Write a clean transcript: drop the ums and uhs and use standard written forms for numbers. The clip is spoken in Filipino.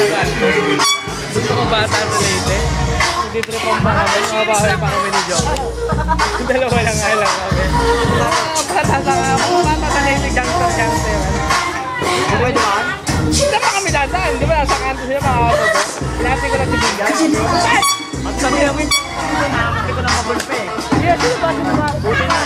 Gusto ko bata sa Leyte. Hindi tripong pa kami. Mabahay pa kami ni Joe. Yung dalawa lang nga lang kami. Bata sa Leyte, gangster. Pwede ba? Hindi pa kami dadaan. Di ba nasa kanto sila makakapag ko? Pinati ko lang si Bingan. At sabi namin, nakakati ko ng mabulpe. Yes, sino ba?